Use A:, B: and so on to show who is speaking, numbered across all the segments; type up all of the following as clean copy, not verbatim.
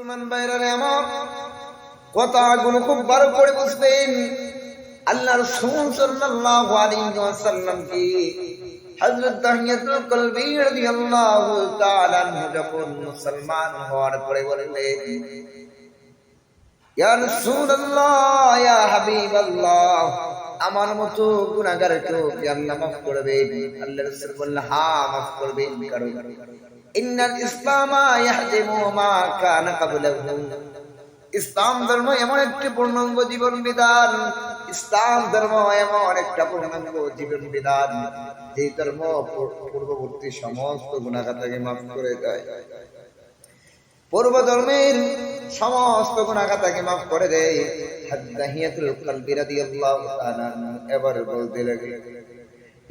A: মুসলমান ভাইরা আমার কথাগুলো খুব ভালো করে বুঝবেন। আল্লাহ রাসূল সাল্লাল্লাহু আলাইহি ওয়াসাল্লাম কি হযরত তাহিয়াতুল কলবি রাদিয়াল্লাহু তাআলা আনহু যখন মুসলমান হওয়ার পরে বললেন, ইয়া রাসূলুল্লাহ, ইয়া হাবিবাল্লাহ, আমার মতো গুনাহগারকে কি আল্লাহ মাফ করবেন? আল্লাহ রাসূল বললেন, হ্যাঁ মাফ করবেন। কারণ ইন্নাল ইসলামা ইয়াহদিমু মা কানা ক্বাবলাহু, ইসলাম ধর্ম এমন একটি পূর্ণাঙ্গ জীবন বিধান, ইসলাম ধর্ম এমন একটা পূর্ণাঙ্গ জীবন বিধান যে ধর্ম পূর্ববর্তী সমস্ত গুনাহকে মাফ করে দেয়, পূর্ব ধর্মের সমস্ত গুনাহকে মাফ করে দেয়। তাহিয়াতুল কলবি রাদিয়াল্লাহু তাআলা এবার বলতে লাগলেন,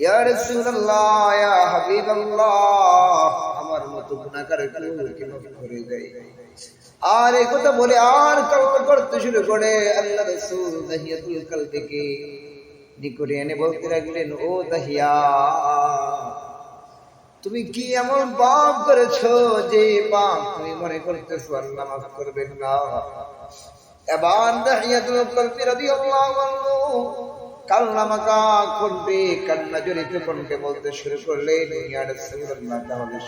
A: ইয়া রাসূলুল্লাহ, ইয়া হাবিবাল্লাহ, আমার মতো গুনাহগারকে মাফ করে দেয়। আর এই কথা বলে আর কান্না করতে শুরু করে আল্লাহ রাসূল তাহিয়াতুল কলবিকে নিকটে এনে বলতে লাগলেন, ও তাহিয়া, তুমি কি এমন পাপ করেছো যে পাপ তুমি মনে করতেছো আল্লাহ মাফ করবেন না? এবার তাহিয়াতুল কলবি রাদিয়াল্লাহু আনহু কান্নামাকা করবে, কান্না জড়িত কণ্ঠে বলতে শুরু করলেন, ইয়া রাসূলুল্লাহ, তাহলে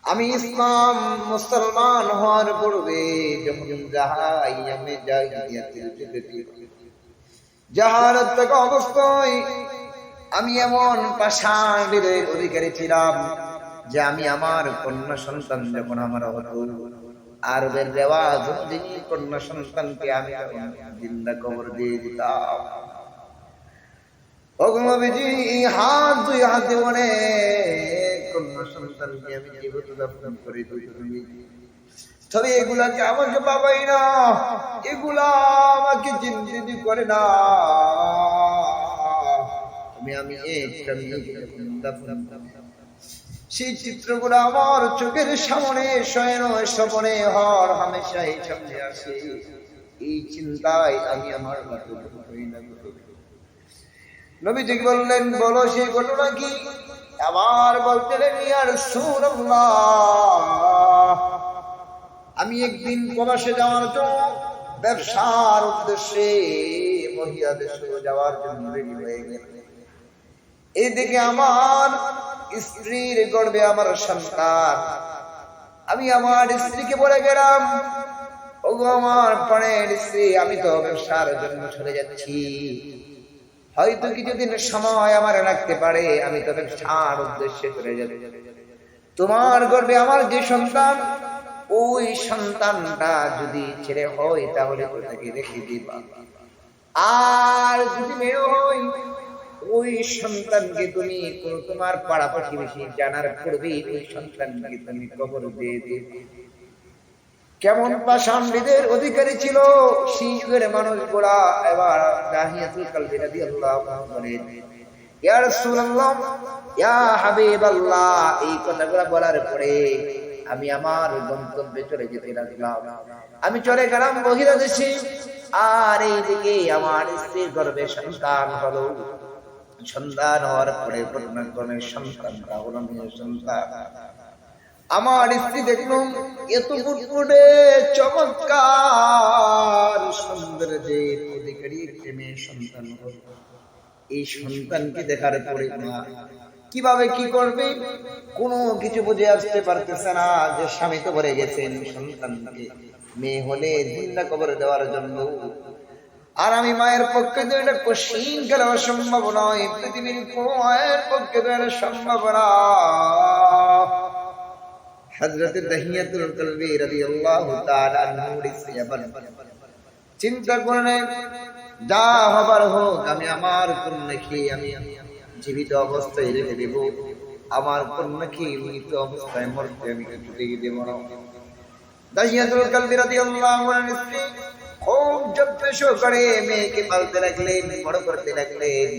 A: আমি ইসলাম মুসলমান হওয়ার পূর্বে যখন জাহালাত থাকা অবস্থায় আমি এমন পাষাণ হৃদয়ের অধিকারী ছিলাম যে আমি আমার কন্যা সন্তান যখন আমার হতো, আরবের রেওয়াজ অনুযায়ী কন্যা সন্তানকে আমি জিন্দা কবর দিয়ে দিতাম। ওগমবিজি হাত দুই হাতে মনে কন্যা সন্তানকে আমি জীবিত দাফন করে দিই। তবে এগুলাকে আমাকে পাবাই না, এগুলা আমাকে জিন্দি করে না, আমি একটা দাফন। সেই চিত্রগুলো আমার চোখের সামনে শয়ন স্বপনে হর হামেশাই সামনে আসে। এই চিন্তায় আমি আমার নবীজি বললেন, বলো সেই ঘটনা কি? আবার বলতে লাগলেন, ইয়া রাসূলুল্লাহ, আমি একদিন প্রবাসে যাওয়ার জন্য ব্যবসার উদ্দেশ্যে মহিয়া দেশে যাওয়ার জন্য রেডি হয়ে গেলাম। এইদিকে আমার স্ত্রীর গর্ভে আমার সন্তান। আমি আমার স্ত্রীকে বলে গেলাম, ওগো আমার প্রাণের স্ত্রী, আমি তো ব্যবসার জন্য চলে যাচ্ছি, হয়তো কিছুদিন সময় আমার লাগতে পারে, আমি তো ব্যবসার উদ্দেশ্যে চলে যাব। তোমার গর্ভে আমার যে সন্তান, ওই সন্তানটা যদি ছেলে হয় তাহলে তাকে রেখে দিবা, আর যদি মেয়ে হয় ওই সন্তানকে তুমি তোমার পাড়া প্রতিবেশী জানার পূর্বেই ওই সন্তানকে তুমি কবর দিয়ে দিবে। কেমন পাষাণ হৃদয়ের অধিকারী ছিল সেই যুগের মানুষগুলা। এবার তাহিয়াতুল কলবি রাদিয়াল্লাহু আনহু বলেন, ইয়া রাসূলুল্লাহ, ইয়া হাবিবাল্লাহ, এই কথাগুলো বলার পরে আমি আমার গন্তব্যে চলে যেতে লাগলাম। আমি চলে গেলাম মহিলা দেশে, আর এইদিকে আমার স্ত্রীর গর্ভে সন্তান হলো। সন্তান হওয়ার পরে ঘটনাক্রমে সন্তানটা হলো মেয়ে সন্তান। আমার স্ত্রী দেখলাম এত ফুটফুটে চমৎকার সুন্দর যে অধিকারী একটি মেয়ে সন্তান হল। এই সন্তানকে দেখার পরে মা কিভাবে কি করবে কোনো কিছু বুঝে আসতে পারতেছে না, যে স্বামী তো বলে গেছেন সন্তানকে মেয়ে হলে জিন্দা কবর দেওয়ার জন্য। আর আমি মায়ের পক্ষে তো এটা কঠিন গেলে অসম্ভব নয়, পৃথিবীর কোনো মায়ের পক্ষে তো এটা সম্ভব না। হযরত তাহিয়াতুল কলবি রাদিয়াল্লাহু তাআলা আনহু চিন্তা করলেন, যা হবার হোক, আমি আমার কন্যাকে আমি জীবিত অবস্থায় রেখে দেব, আমার কন্যাকে মৃত অবস্থায় মরতে আমি রেখে দেব না। তাহিয়াতুল কলবি রাদিয়াল্লাহু আনহু খুব যত্ন সহকারে মেয়েকে পালতে লাগলেন, বড় করতে লাগলেন।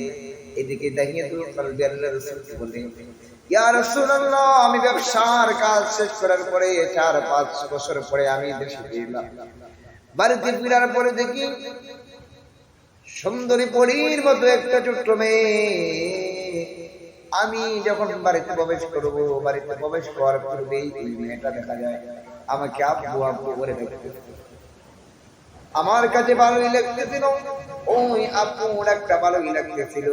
A: এদিকে তাহিয়াতুল কলবি আল্লাহর রাসূলকে বললেন, ইয়া রাসূলুল্লাহ, আমি ব্যবসার কাজ শেষ করার পরে 4-5 বছর পরে আমি দেশে ফিরলাম। বাড়িতে ফিরার পরে দেখি সুন্দরী পরীর মতো একটা ছোট্ট মেয়ে। আমি যখন বাড়িতে প্রবেশ করব, বাড়িতে প্রবেশ করার পূর্বেই এই মেয়েটা দেখা যায় আমাকে আব্বু আব্বু করে ডাকতে। আমার কাছে ভালোই লাগতেছিল, ওই আব্বুর একটা ভালোই লাগতেছিল।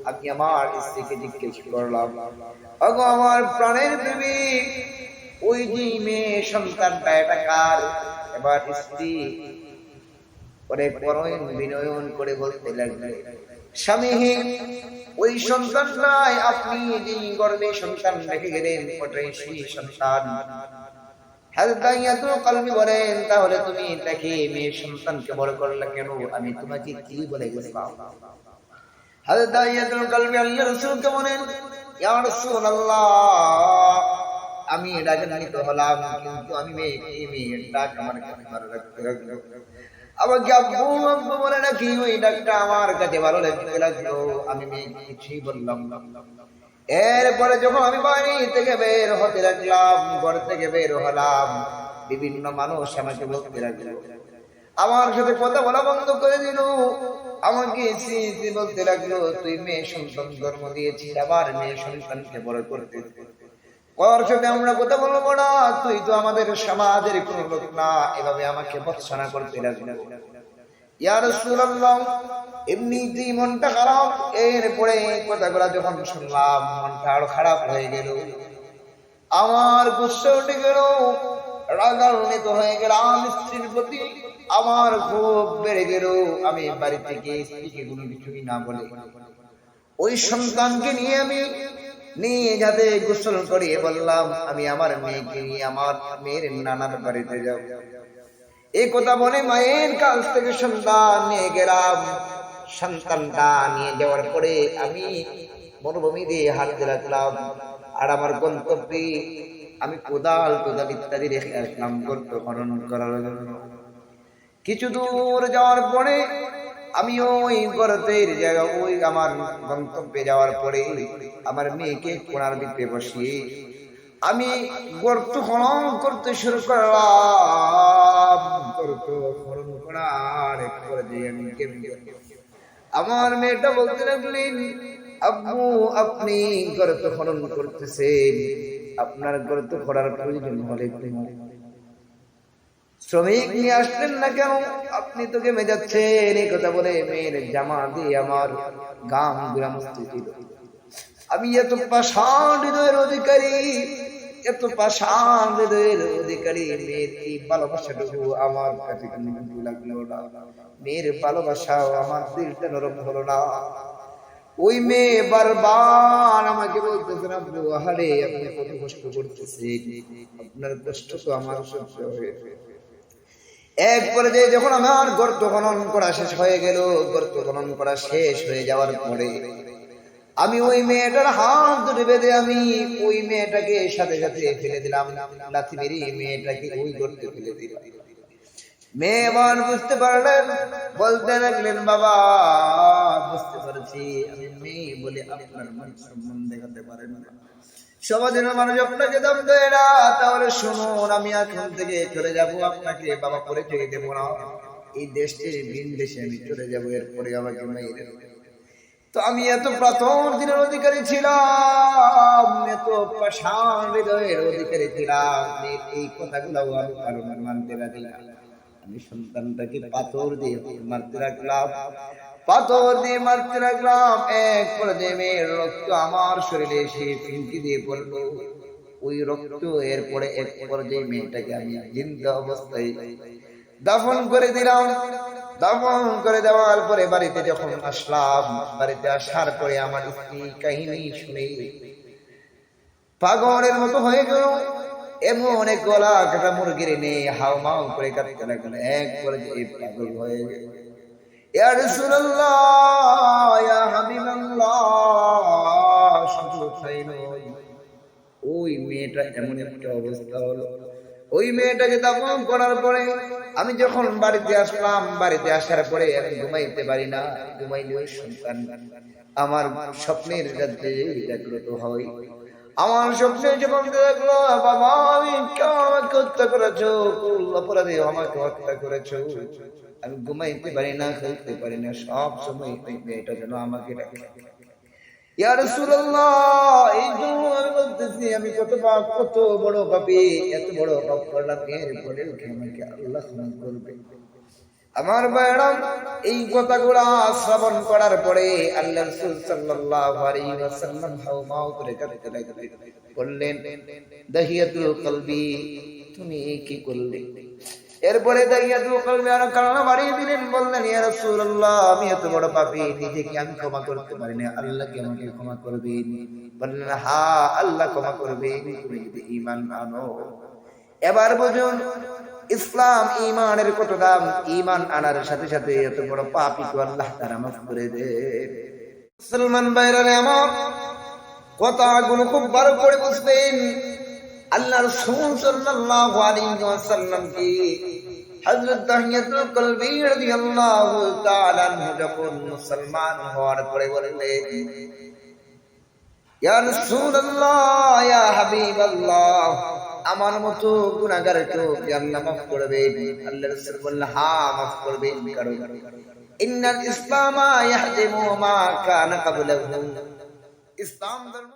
A: আমি আমার স্ত্রীকে জিজ্ঞেস করলাম, ওগো আমার প্রাণের দেবী, ওই যে মেয়ে সন্তানটা এটা কার? এবার স্ত্রী অনেক পরম বিনয়ন করে বলতে লাগলে, স্বামী, ওই সন্তানটাই আপনি যে গর্ভে সন্তান রেখে গেলেন, ওটাই সেই সন্তান। কলবি বলেন, তাহলে তুমি তাকে মেয়ে সন্তানকে বড় করলে কেন? আমি তোমাকে কি বলে গেলাম? কলবি আল্লাহ রাসূলকে বলেন, ইয়া রাসূলুল্লাহ, আমি রাগান্বিত হলাম, কিন্তু আমি মেয়ের ডাক আমার কাছে ভালো লাগলো। আমাকে আব্বু আব্বু বলে নাকি ওই ডাকটা আমার কাছে ভালো লাগলো। আমি মেয়েকে কিছুই বললাম না। এরপরে যখন আমি বাড়ি থেকে বের হতে লাগলাম, ঘর থেকে বের হলাম, বিভিন্ন মানুষ আমাকে বলতে লাগলো, আমার সাথে কথা বলা বন্ধ করে দিল। আমাকে বলতে লাগলো, তুই মেয়ে সন্তান জন্ম দিয়েছিস, আবার মেয়ে সন্তানকে বড় করতে, ওর সাথে আমরা কথা বলবো না, তুই তো আমাদের সমাজের কোন লোক না। এভাবে আমাকে ভৎসনা করতে লাগলো। ইয়া রাসূলুল্লাহ, এমনিতেই মনটা খারাপ, এরপরে কথাগুলা যখন শুনলাম মনটা আরো খারাপ হয়ে গেল। আমার গুসা উঠে গেল, রাগান্বিত হয়ে গেলাম স্ত্রীর প্রতি, আমার খুব বেড়ে গেল। আমি বাড়ি থেকে স্ত্রীকে কোনো কিছুই না বলে ওই সন্তানকে নিয়ে আমি যাতে গোসল করিয়ে বললাম, আমি আমার মেয়েকে নিয়ে আমার মেয়ের নানার বাড়িতে যাব। এই কথা বলে মায়ের কাছ থেকে সন্তান নিয়ে গেলাম। সন্তানটা নিয়ে যাওয়ার পরে আমি মরুভূমি দিয়ে হাঁটতে লাগলাম, আর আমার গন্তব্যে আমি কোদাল ইত্যাদি রেখে আসলাম গর্ত খনন করার জন্য। কিছু দূর যাওয়ার পরে আমি ওই গর্তের জায়গা, ওই আমার গন্তব্যে যাওয়ার পরে আমার মেয়েকে কোণার ভিতরে বসিয়ে আমি গর্ত খনন করতে শুরু করলাম। গর্ত খনন করার পরে আমি আমার মেয়েটা বলতে লাগলেন, আব্বু আপনি গর্ত খনন করতেছেন, আপনার গর্ত খোঁড়ার প্রয়োজন হলে শ্রমিক নিয়ে আসলেন না কেন? আপনি তো গেমে যাচ্ছেন। এই কথা বলে মেয়ের জামা দিয়ে আমার গাম ছিল। আমি এত পাষাণ হৃদয়ের অধিকারী, এত পাষাণ হৃদয়ের অধিকারী, মেয়ের এই ভালোবাসাটুকু আমার কাছে লাগলো না। মেয়ের ভালোবাসাও আমার দিলটা নরম হলো না। ওই মেয়ে বারবার আমাকে বলতেছেন, আপনি আহারে আপনি কত কষ্ট করতেছেন, আপনার কষ্ট তো আমার সহ্য হয়েছে। এক পর্যায়ে যখন আমার গর্ত খনন করা শেষ হয়ে গেল, গর্ত খনন করা শেষ হয়ে যাওয়ার পরে আমি ওই মেয়েটার হাত ধরে বেঁধে আমি ওই মেয়েটাকে সাথে সাথে ফেলে দিলাম, লাথি মেরে মেয়েটাকে ওই গর্তে ফেলে দিলাম। মেয়ে এবার বুঝতে পারলেন, বলতে লাগলেন, বাবা বুঝতে পারছি আমি মেয়ে বলে আপনার মান সম্মান দেখাতে পারেন না, সমাজের মানুষ আপনাকে দাম দেয় না। তাহলে শুনুন, আমি এখন থেকে চলে যাব, আপনাকে বাবা পরিচয় দেবো না, এই দেশ থেকে ভিন দেশে আমি চলে যাবো, এরপরে আমাকে মেয়ে। তো আমি এত প্রথম দিনের অধিকারী ছিলাম, এত পাষাণ হৃদয়ের অধিকারী ছিলাম, এই কথাগুলো আমি কারণ মানতে রাজি না। আমি সন্তানটাকে পাথর দিয়ে মারতে রাখলাম, পাথর দিয়ে মারতে লাগলাম। এক পর্যায়ে মেয়ের রক্ত আমার শরীরে এসে ফিনকি দিয়ে পড়লো। ওই রক্ত এরপরে এক পর্যায়ে মেয়েটাকে আমি জিন্দা অবস্থায় দাফন করে দিলাম। দাফন করে দেওয়ার পরে বাড়িতে যখন আসলাম, বাড়িতে আসার পরে আমার স্ত্রী কাহিনী শুনে পাগলের মতো হয়ে গেল। এমন এক গলা কাটা মুরগির এনে হাও মাও করে কাটতে লাগলো। এক পর্যায়ে পাগল হয়ে গেল। ইয়া রাসূলুল্লাহ, ইয়া হাবিবাল্লাহ, শুধু তাই নয়, ওই মেয়েটা এমন একটা অবস্থা হলো, ওই মেয়েটাকে দাফন করার পরে আমি যখন বাড়িতে আসলাম, বাড়িতে আসার পরে আমি ঘুমাইতে পারি না। ঘুমাইলে ওই সন্তান আমার স্বপ্নের রাজ্যে জাগ্রত হয়। আমার স্বপ্নে যখন দেখলো, বাবা আমি আমাকে হত্যা করেছো, অপরাধী আমাকে হত্যা করেছো, আমি ঘুমাইতে পারি না, খাইতে পারি না, সব সময় মেয়েটা যেন আমাকে ডাকে। ইয়া রাসূলুল্লাহ, এই জন্য আমি বলতেছি আমি কত বড় পাপী, এত বড় পাপ করলাম, এরপরে আমাকে আল্লাহ ক্ষমা করবে। আমার ভাইরা, এই কথাগুলা শ্রবণ করার পরে আল্লাহ রাসূল সাল্লাল্লাহু আলাইহি ওয়াসাল্লাম হাওমাও করে কাঁদতে লাগলেন, বললেন, দাহিয়াতুল কলবি, তুমি কি করলে? এরপরে দাহিয়াতুল কলবি আর কান্না বাড়িয়ে দিলেন, বললেন, ইয়া রাসূলুল্লাহ, আমি এত বড় পাপী, নিজেকে আমি ক্ষমা করতে পারি না, আল্লাহ কি আমাকে ক্ষমা করবে? বললেন, হ্যাঁ, আল্লাহ ক্ষমা করবে তুমি যদি ঈমান আনো। এবার বুঝুন ইসলাম ঈমানের কত দাম। ঈমান আনার সাথে সাথে এত বড় পাপী তো আল্লাহ তাআলা মাফ করে দেন। মুসলমান ভাইরা আমার, কথাগুলো খুব ভালো করে বুঝবেন। আল্লাহ রাসূল সাল্লাল্লাহু আলাইহি ওয়াসাল্লাম কি হযরত দাহিয়াতুল কলবি রাদিয়াল্লাহু তাআলা আনহু যখন মুসলমান হওয়ার পরে বললেন, ইয়া রাসূলুল্লাহ, ইয়া হাবিবাল্লাহ, আমার মতো গুনাহগারকে কি আল্লাহ মাফ করবে? আল্লাহ রাসূল বললেন, হ্যাঁ, মাফ করবেন, কারণ ইন্নাল ইসলামা ইয়াহদিমু মা কানা ক্বাবলাহু, ইসলাম ধর্ম